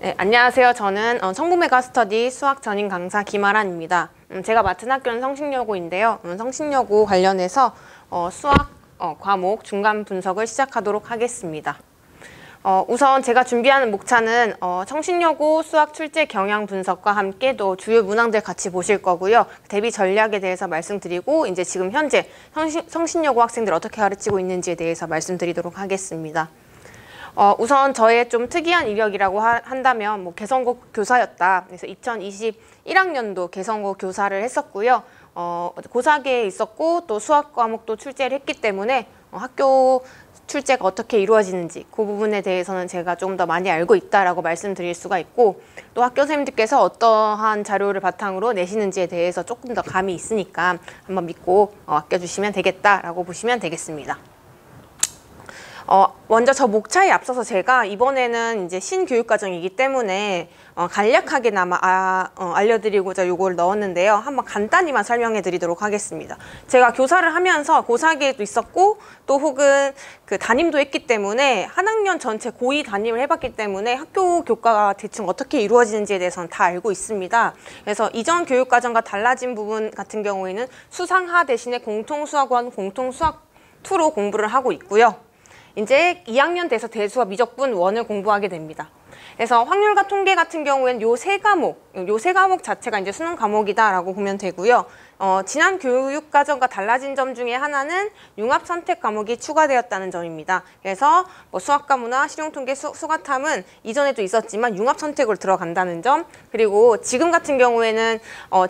네, 안녕하세요. 저는 성북메가스터디 수학 전임 강사 김아란입니다. 제가 맡은 학교는 성신여고인데요. 성신여고 관련해서 수학 과목 중간 분석을 시작하도록 하겠습니다. 우선 제가 준비하는 목차는 성신여고 수학 출제 경향 분석과 함께 또 주요 문항들 같이 보실 거고요. 대비 전략에 대해서 말씀드리고 이제 지금 현재 성신여고 학생들 어떻게 가르치고 있는지에 대해서 말씀드리도록 하겠습니다. 우선 저의 좀 특이한 이력이라고 한다면 개성고 교사였다. 그래서 2021학년도 개성고 교사를 했었고요. 고사계에 있었고 또 수학 과목도 출제를 했기 때문에 학교 출제가 어떻게 이루어지는지 그 부분에 대해서는 제가 좀 더 많이 알고 있다라고 말씀드릴 수가 있고, 또 학교 선생님들께서 어떠한 자료를 바탕으로 내시는지에 대해서 조금 더 감이 있으니까 한번 믿고 아껴주시면 되겠다라고 보시면 되겠습니다. 먼저 저 목차에 앞서서 제가 이번에는 이제 신교육과정이기 때문에 간략하게나마 알려드리고자 요거를 넣었는데요. 한번 간단히만 설명해 드리도록 하겠습니다. 제가 교사를 하면서 고사계에도 있었고 또 혹은 그 담임도 했기 때문에 한 학년 전체 고2 담임을 해봤기 때문에 학교 교과가 대충 어떻게 이루어지는지에 대해서는 다 알고 있습니다. 그래서 이전 교육과정과 달라진 부분 같은 경우에는 수상하 대신에 공통수학원, 공통수학2로 공부를 하고 있고요. 이제 2학년 돼서 대수와 미적분 1을 공부하게 됩니다. 그래서 확률과 통계 같은 경우에는 요 세 과목 자체가 이제 수능 과목이다라고 보면 되고요. 지난 교육과정과 달라진 점 중에 하나는 융합 선택 과목이 추가되었다는 점입니다. 그래서 수학과 문화, 실용통계, 수가탐은 이전에도 있었지만 융합 선택으로 들어간다는 점, 그리고 지금 같은 경우에는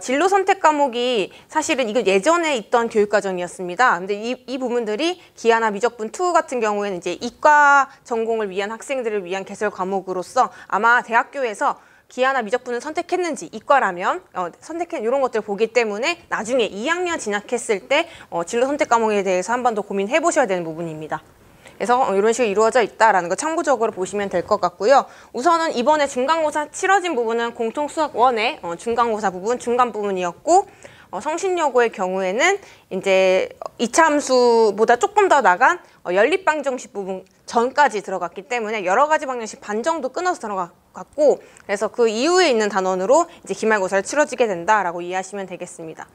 진로 선택 과목이 사실은 이거 예전에 있던 교육과정이었습니다. 근데 이 부분들이 기하나 미적분 2 같은 경우에는 이제 이과 전공을 위한 학생들을 위한 개설 과목으로서 아마 대학교에서 기하나 미적분을 선택했는지 이과라면 선택한 이런 것들을 보기 때문에 나중에 2학년 진학했을 때 진로 선택 과목에 대해서 한 번 더 고민해 보셔야 되는 부분입니다. 그래서 이런 식으로 이루어져 있다라는 거 참고적으로 보시면 될 것 같고요. 우선은 이번에 중간고사 치러진 부분은 공통수학 1의 중간고사 부분, 중간 부분이었고, 성신여고의 경우에는 이제 2차 함수보다 조금 더 나간 연립방정식 부분 전까지 들어갔기 때문에 여러 가지 방정식 반 정도 끊어서 들어갔고, 그래서 그 이후에 있는 단원으로 이제 기말고사를 치러지게 된다라고 이해하시면 되겠습니다.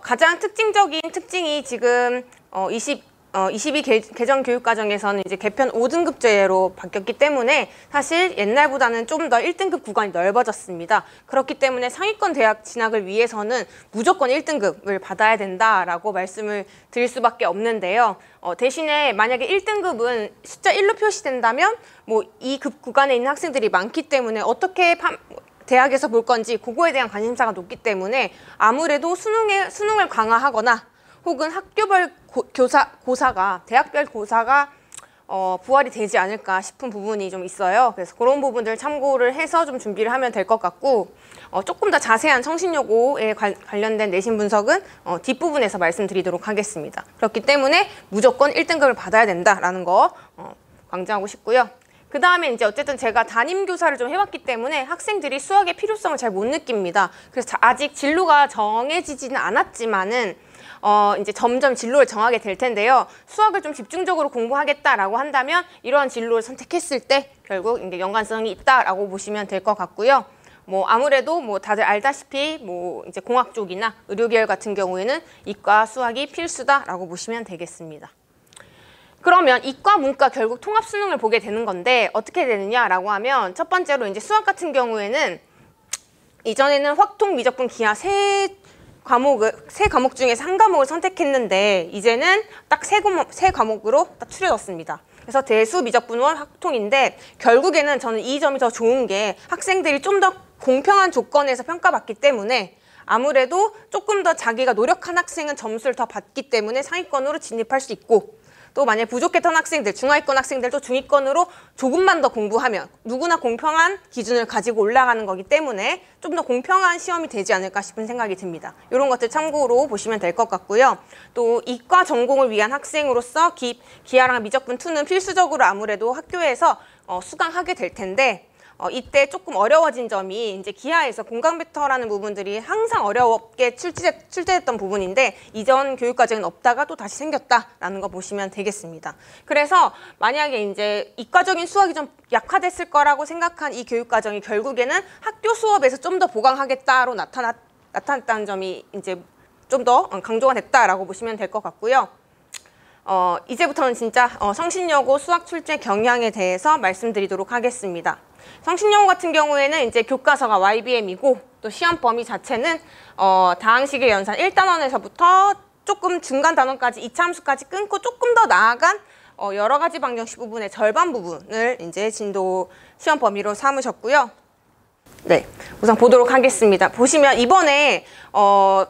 가장 특징적인 특징이 지금 22 개정 교육과정에서는 이제 개편 5등급제로 바뀌었기 때문에 사실 옛날보다는 좀 더 1등급 구간이 넓어졌습니다. 그렇기 때문에 상위권 대학 진학을 위해서는 무조건 1등급을 받아야 된다라고 말씀을 드릴 수밖에 없는데요. 대신에 만약에 1등급은 숫자 1로 표시된다면 이 급 구간에 있는 학생들이 많기 때문에 어떻게 대학에서 볼 건지 그거에 대한 관심사가 높기 때문에 아무래도 수능을 강화하거나 혹은 학교별 고사가 대학별 고사가 부활이 되지 않을까 싶은 부분이 좀 있어요. 그래서 그런 부분들 참고를 해서 좀 준비를 하면 될 것 같고, 조금 더 자세한 성신여고에 관련된 내신 분석은 뒷부분에서 말씀드리도록 하겠습니다. 그렇기 때문에 무조건 1등급을 받아야 된다라는 거 강조하고 싶고요. 그 다음에 이제 어쨌든 제가 담임교사를 좀 해왔기 때문에 학생들이 수학의 필요성을 잘 못 느낍니다. 그래서 아직 진로가 정해지지는 않았지만은 이제 점점 진로를 정하게 될 텐데요. 수학을 좀 집중적으로 공부하겠다라고 한다면 이러한 진로를 선택했을 때 결국 이제 연관성이 있다라고 보시면 될 것 같고요. 아무래도 다들 알다시피 이제 공학 쪽이나 의료계열 같은 경우에는 이과 수학이 필수다라고 보시면 되겠습니다. 그러면 이과, 문과 결국 통합 수능을 보게 되는 건데 어떻게 되느냐라고 하면 첫 번째로 이제 수학 같은 경우에는 이전에는 확통, 미적분, 기하 세 과목 중에서 한 과목을 선택했는데 이제는 딱 세 과목으로 딱 추려졌습니다. 그래서 대수, 미적분, 확통인데 결국에는 저는 이 점이 더 좋은 게 학생들이 좀 더 공평한 조건에서 평가받기 때문에 아무래도 조금 더 자기가 노력한 학생은 점수를 더 받기 때문에 상위권으로 진입할 수 있고, 또 만약에 부족했던 학생들, 중하위권 학생들도 중위권으로 조금만 더 공부하면 누구나 공평한 기준을 가지고 올라가는 거기 때문에 좀 더 공평한 시험이 되지 않을까 싶은 생각이 듭니다. 이런 것들 참고로 보시면 될 것 같고요. 또 이과 전공을 위한 학생으로서 기하랑 미적분 2는 필수적으로 아무래도 학교에서 수강하게 될 텐데 이때 조금 어려워진 점이 이제 기하에서 공강 벡터라는 부분들이 항상 어렵게 출제됐던 부분인데 이전 교육과정은 없다가 또 다시 생겼다라는 거 보시면 되겠습니다. 그래서 만약에 이제 이과적인 수학이 좀 약화됐을 거라고 생각한 이 교육과정이 결국에는 학교 수업에서 좀 더 보강하겠다로 나타났다는 점이 이제 좀 더 강조가 됐다라고 보시면 될 것 같고요. 이제부터는 진짜 성신여고 수학 출제 경향에 대해서 말씀드리도록 하겠습니다. 성신여고 같은 경우에는 이제 교과서가 YBM이고 또 시험 범위 자체는 다항식의 연산 1단원에서부터 조금 중간 단원까지 2차 함수까지 끊고 조금 더 나아간 여러 가지 방정식 부분의 절반 부분을 이제 진도 시험 범위로 삼으셨고요. 네, 우선 보도록 하겠습니다. 보시면 이번에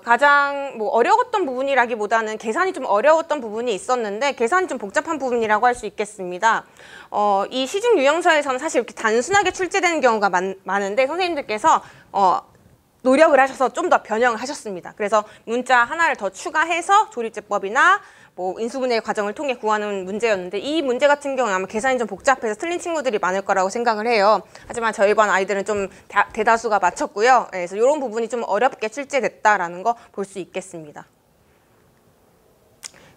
가장 어려웠던 부분이라기보다는 계산이 좀 어려웠던 부분이 있었는데 계산이 좀 복잡한 부분이라고 할 수 있겠습니다. 이 시중 유형서에서는 사실 이렇게 단순하게 출제되는 경우가 많은데 선생님들께서 노력을 하셔서 좀 더 변형을 하셨습니다. 그래서 문자 하나를 더 추가해서 조립제법이나 인수분해 과정을 통해 구하는 문제였는데 이 문제 같은 경우는 아마 계산이 좀 복잡해서 틀린 친구들이 많을 거라고 생각을 해요. 하지만 저희 반 아이들은 좀 대다수가 맞췄고요. 그래서 이런 부분이 좀 어렵게 출제됐다라는 거 볼 수 있겠습니다.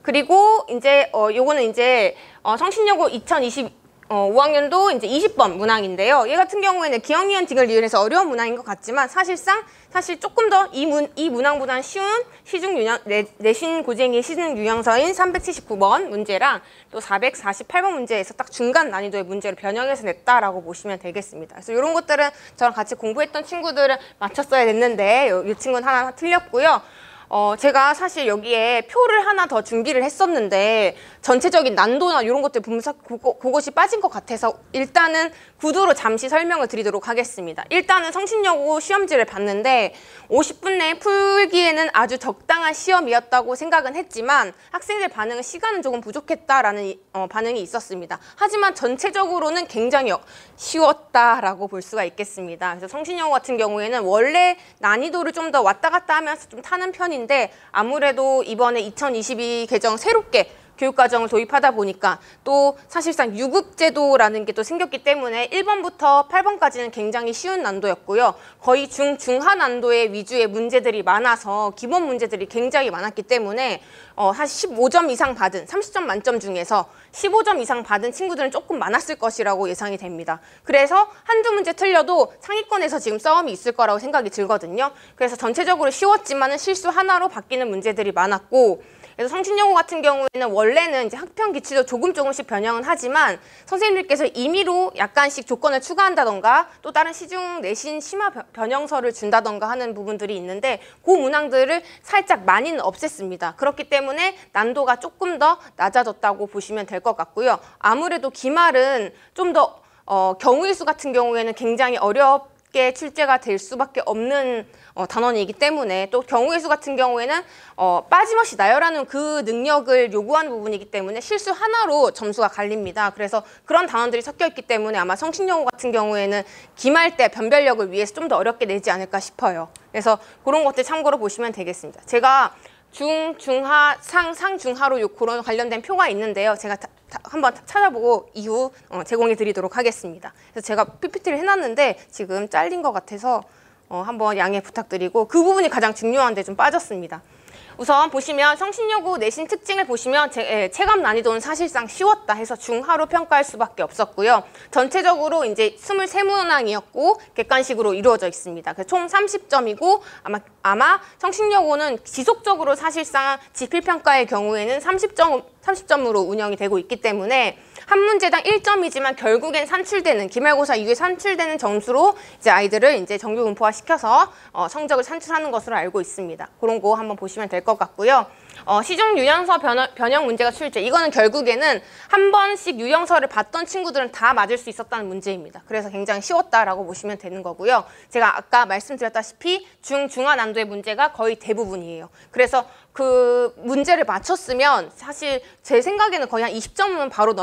그리고 이제 요거는 이제 성신여고 5학년도 이제 20번 문항인데요. 얘 같은 경우에는 기억, 니은, 딩을 이용해서 어려운 문항인 것 같지만 사실 조금 더 이 문항보다는 쉬운 내신 고쟁이의 시중 유형서인 379번 문제랑 또 448번 문제에서 딱 중간 난이도의 문제를 변형해서 냈다라고 보시면 되겠습니다. 그래서 이런 것들은 저랑 같이 공부했던 친구들은 맞췄어야 됐는데 이 친구는 하나 틀렸고요. 제가 사실 여기에 표를 하나 더 준비를 했었는데 전체적인 난도나 이런 것들 보면서 그것이 빠진 것 같아서 일단은 구도로 잠시 설명을 드리도록 하겠습니다. 일단은 성신여고 시험지를 봤는데 50분 내에 풀기에는 아주 적당한 시험이었다고 생각은 했지만 학생들 반응은 시간은 조금 부족했다라는 반응이 있었습니다. 하지만 전체적으로는 굉장히 쉬웠다라고 볼 수가 있겠습니다. 그래서 성신여고 같은 경우에는 원래 난이도를 좀 더 왔다 갔다 하면서 좀 타는 편인데 아무래도 이번에 2022 개정 새롭게 교육과정을 도입하다 보니까 또 사실상 유급제도라는 게 또 생겼기 때문에 1번부터 8번까지는 굉장히 쉬운 난도였고요. 거의 중하 난도의 위주의 문제들이 많아서 기본 문제들이 굉장히 많았기 때문에 사실 15점 이상 받은 30점 만점 중에서 15점 이상 받은 친구들은 조금 많았을 것이라고 예상이 됩니다. 그래서 한두 문제 틀려도 상위권에서 지금 싸움이 있을 거라고 생각이 들거든요. 그래서 전체적으로 쉬웠지만은 실수 하나로 바뀌는 문제들이 많았고 그래서 성신여고 같은 경우에는 원래는 이제 학평 기출도 조금씩 변형은 하지만 선생님들께서 임의로 약간씩 조건을 추가한다던가 또 다른 시중 내신 심화 변형서를 준다던가 하는 부분들이 있는데 그 문항들을 살짝 많이는 없앴습니다. 그렇기 때문에 난도가 조금 더 낮아졌다고 보시면 될 것 같고요. 아무래도 기말은 좀 더 경우일수 같은 경우에는 굉장히 어렵게 출제가 될 수밖에 없는 단원이기 때문에 또 경우의 수 같은 경우에는 빠짐없이 나열하는 그 능력을 요구하는 부분이기 때문에 실수 하나로 점수가 갈립니다. 그래서 그런 단원들이 섞여 있기 때문에 아마 성신여고 같은 경우에는 기말 때 변별력을 위해서 좀 더 어렵게 내지 않을까 싶어요. 그래서 그런 것들 참고로 보시면 되겠습니다. 제가 중하, 상중하로 그런 관련된 표가 있는데요. 제가 한번 찾아보고 이후 제공해 드리도록 하겠습니다. 그래서 제가 PPT를 해놨는데 지금 잘린 것 같아서 한번 양해 부탁드리고 그 부분이 가장 중요한데 좀 빠졌습니다. 우선 보시면 성신여고 내신 특징을 보시면 체감 난이도는 사실상 쉬웠다 해서 중하로 평가할 수밖에 없었고요. 전체적으로 이제 23문항이었고 객관식으로 이루어져 있습니다. 그래서 총 30점이고 아마 성신여고는 지속적으로 사실상 지필평가의 경우에는 30점으로 운영이 되고 있기 때문에 한 문제당 1점이지만 결국엔 산출되는 기말고사 이후에 산출되는 점수로 이제 아이들을 이제 정규 분포화 시켜서 성적을 산출하는 것으로 알고 있습니다. 그런 거 한번 보시면 될 것 같고요. 시중 유형서 변형 문제가 출제. 이거는 결국에는 한 번씩 유형서를 봤던 친구들은 다 맞을 수 있었다는 문제입니다. 그래서 굉장히 쉬웠다라고 보시면 되는 거고요. 제가 아까 말씀드렸다시피 중하 난도의 문제가 거의 대부분이에요. 그래서 그 문제를 맞췄으면 사실 제 생각에는 거의 한 20점은 바로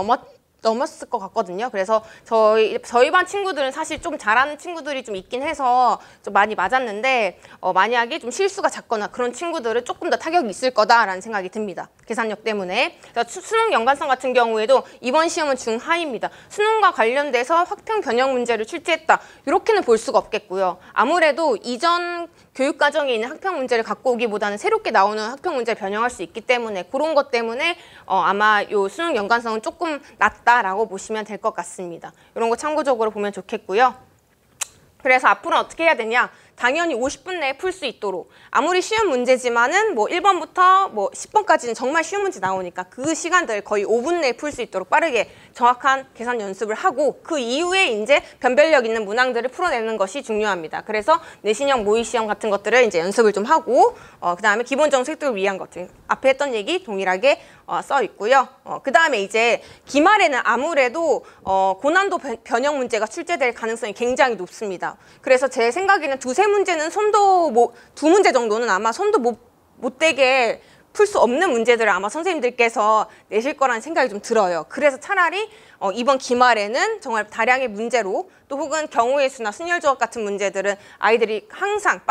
넘었을 것 같거든요. 그래서 저희 반 친구들은 사실 좀 잘하는 친구들이 좀 있긴 해서 좀 많이 맞았는데 만약에 좀 실수가 작거나 그런 친구들은 조금 더 타격이 있을 거다라는 생각이 듭니다. 계산력 때문에. 수능 연관성 같은 경우에도 이번 시험은 중하위입니다. 수능과 관련돼서 확평 변형 문제를 출제했다. 이렇게는 볼 수가 없겠고요. 아무래도 이전 교육과정에 있는 학평 문제를 갖고 오기보다는 새롭게 나오는 학평 문제를 변형할 수 있기 때문에 그런 것 때문에 아마 요 수능 연관성은 조금 낮다라고 보시면 될 것 같습니다. 이런 거 참고적으로 보면 좋겠고요. 그래서 앞으로 어떻게 해야 되냐? 당연히 50분 내에 풀 수 있도록 아무리 쉬운 문제지만은 뭐 1번부터 뭐 10번까지는 정말 쉬운 문제 나오니까 그 시간들 거의 5분 내에 풀 수 있도록 빠르게 정확한 계산 연습을 하고 그 이후에 이제 변별력 있는 문항들을 풀어내는 것이 중요합니다. 그래서 내신형 모의 시험 같은 것들을 이제 연습을 좀 하고 그다음에 기본적 획득을 위한 것들 앞에 했던 얘기 동일하게 써 있고요. 그다음에 이제 기말에는 아무래도 고난도 변형 문제가 출제될 가능성이 굉장히 높습니다. 그래서 제 생각에는 두세 문제는 두 문제 정도는 아마 손도 못 대게 풀 수 없는 문제들을 아마 선생님들께서 내실 거라는 생각이 좀 들어요. 그래서 차라리 이번 기말에는 정말 다량의 문제로 또 혹은 경우의 수나 순열조합 같은 문제들은 아이들이 항상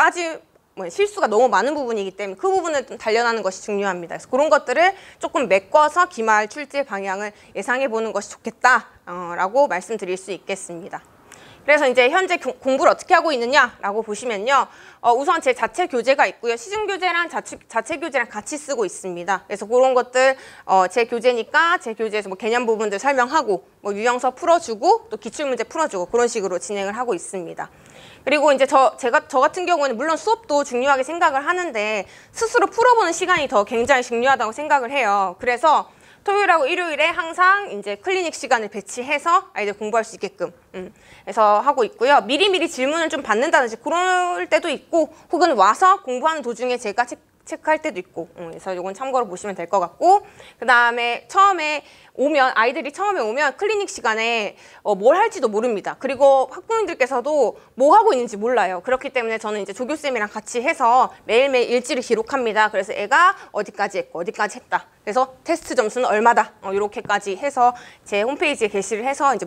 실수가 너무 많은 부분이기 때문에 그 부분을 좀 단련하는 것이 중요합니다. 그래서 그런 것들을 조금 메꿔서 기말 출제 방향을 예상해 보는 것이 좋겠다라고 말씀드릴 수 있겠습니다. 그래서 이제 현재 공부를 어떻게 하고 있느냐라고 보시면요. 우선 제 자체 교재가 있고요. 시중 교재랑 자체 교재랑 같이 쓰고 있습니다. 그래서 그런 것들 제 교재니까 제 교재에서 뭐 개념 부분들 설명하고 뭐 유형서 풀어주고 또 기출문제 풀어주고 그런 식으로 진행을 하고 있습니다. 그리고 이제 저 같은 경우는 물론 수업도 중요하게 생각을 하는데 스스로 풀어보는 시간이 더 굉장히 중요하다고 생각을 해요. 그래서 토요일하고 일요일에 항상 이제 클리닉 시간을 배치해서 아이들 공부할 수 있게끔 해서 하고 있고요. 미리미리 질문을 좀 받는다든지 그럴 때도 있고 혹은 와서 공부하는 도중에 제가 체크할 때도 있고 그래서 이건 참고로 보시면 될 것 같고 그다음에 아이들이 처음에 오면 클리닉 시간에 뭘 할지도 모릅니다. 그리고 학부모님들께서도 뭐 하고 있는지 몰라요. 그렇기 때문에 저는 이제 조교쌤이랑 같이 해서 매일매일 일지를 기록합니다. 그래서 애가 어디까지 했고 어디까지 했다. 그래서 테스트 점수는 얼마다 이렇게까지 해서 제 홈페이지에 게시를 해서 이제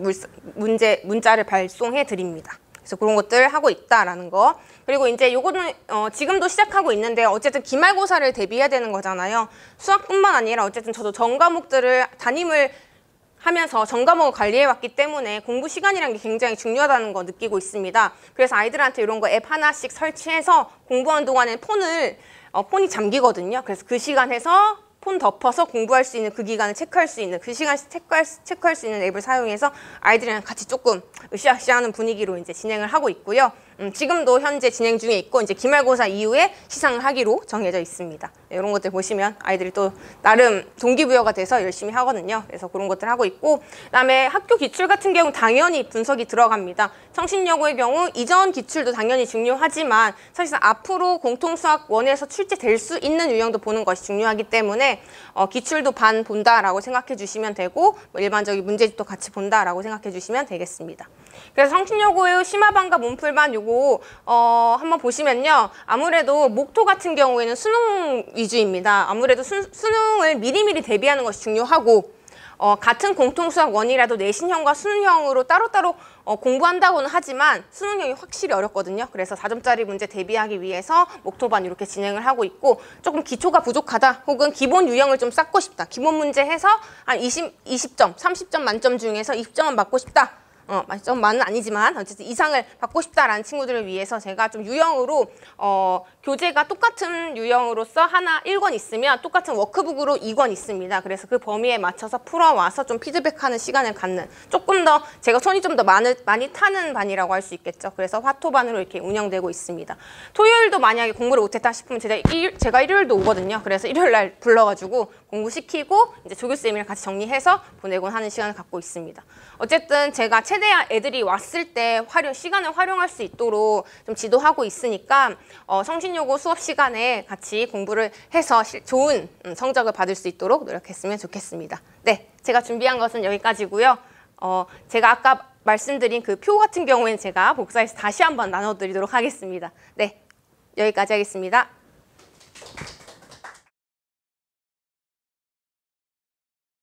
문자를 발송해 드립니다. 그래서 그런 것들 하고 있다라는 거. 그리고 이제 요거는 지금도 시작하고 있는데 어쨌든 기말고사를 대비해야 되는 거잖아요. 수학뿐만 아니라 어쨌든 저도 전 과목들을 담임을 하면서 전 과목을 관리해왔기 때문에 공부 시간이라는 게 굉장히 중요하다는 거 느끼고 있습니다. 그래서 아이들한테 이런 거 앱 하나씩 설치해서 공부하는 동안에 폰이 잠기거든요. 그래서 그 시간에서 폰 덮어서 공부할 수 있는 그 기간을 체크할 수 있는 그 시간 체크할 수 있는 앱을 사용해서 아이들이랑 같이 조금 으쌰으쌰하는 분위기로 이제 진행을 하고 있고요. 지금도 현재 진행 중에 있고 이제 기말고사 이후에 시상을 하기로 정해져 있습니다. 네, 이런 것들 보시면 아이들이 또 나름 동기부여가 돼서 열심히 하거든요. 그래서 그런 것들 하고 있고 그다음에 학교 기출 같은 경우 당연히 분석이 들어갑니다. 청신여고의 경우 이전 기출도 당연히 중요하지만 사실상 앞으로 공통수학 1에서 출제될 수 있는 유형도 보는 것이 중요하기 때문에 기출도 반 본다라고 생각해 주시면 되고 뭐 일반적인 문제집도 같이 본다라고 생각해 주시면 되겠습니다. 그래서 청신여고의 심화반과 몸풀반 요거 한번 보시면요. 아무래도 목토 같은 경우에는 수능 위주입니다. 아무래도 수능을 미리미리 대비하는 것이 중요하고 같은 공통수학 1이라도 내신형과 수능형으로 따로따로 공부한다고는 하지만 수능형이 확실히 어렵거든요. 그래서 4점짜리 문제 대비하기 위해서 목토반 이렇게 진행을 하고 있고 조금 기초가 부족하다 혹은 기본 유형을 좀 쌓고 싶다. 기본 문제 해서 한 20점, 30점 만점 중에서 20점은 받고 싶다. 만점만은 아니지만 어쨌든 이상을 받고 싶다라는 친구들을 위해서 제가 좀 유형으로 교재가 똑같은 유형으로서 하나 1권 있으면 똑같은 워크북으로 2권 있습니다. 그래서 그 범위에 맞춰서 풀어와서 좀 피드백하는 시간을 갖는 조금 더 제가 손이 좀 더 많이 타는 반이라고 할 수 있겠죠. 그래서 화토반으로 이렇게 운영되고 있습니다. 토요일도 만약에 공부를 못했다 싶으면 제가 일요일도 오거든요. 그래서 일요일 날 불러가지고 공부시키고 이제 조교쌤이랑 같이 정리해서 보내곤 하는 시간을 갖고 있습니다. 어쨌든 제가 최대한 애들이 왔을 때 시간을 활용할 수 있도록 좀 지도하고 있으니까 성신여고 수업 시간에 같이 공부를 해서 좋은 성적을 받을 수 있도록 노력했으면 좋겠습니다. 네, 제가 준비한 것은 여기까지고요. 제가 아까 말씀드린 그 표 같은 경우에는 제가 복사해서 다시 한번 나눠드리도록 하겠습니다. 네, 여기까지 하겠습니다.